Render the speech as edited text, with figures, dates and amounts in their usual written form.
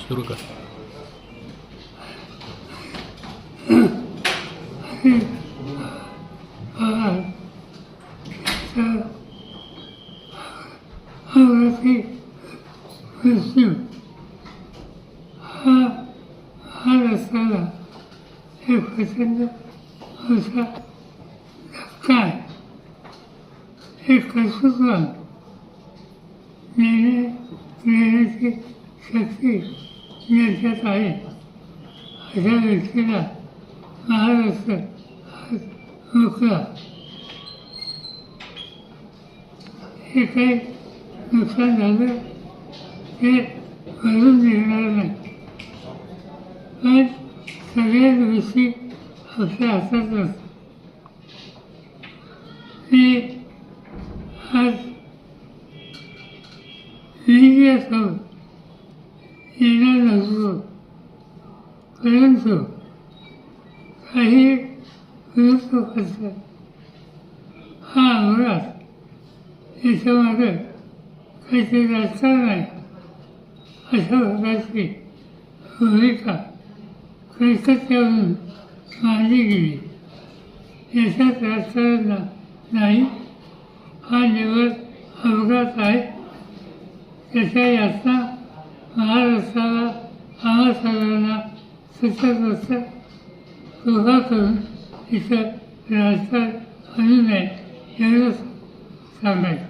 सुरू कर. हा रस्त्याला एक प्रचंड असा धक्का आहे. हे कर्तृत्व नेण्याची शक्ती ज्याच्यात आहे अशा व्यक्तीला महाराष्ट्र मोकळा. हे काही नुकसान झालं ते भरून निघणार नाही, पण सगळ्याच गोष्टी आपल्या हातात असतात. मी आज मीडियासोबत येणार नसतो, परंतु काही वृत्तपत्र हा अंगरात याच्यामध्ये काहीतरी राजकारण आहे अशा प्रकारची भूमिका कलकत्त्यावरून मांडली गेली. याच्यात राजकारण नाही, हा निवड अपघात आहे. त्याच्या यातना महाराष्ट्राला आम्हा सगळ्यांना सतत असतात. कृपा करून इथं राजकारण आणू नये एवढंच सांगायचं.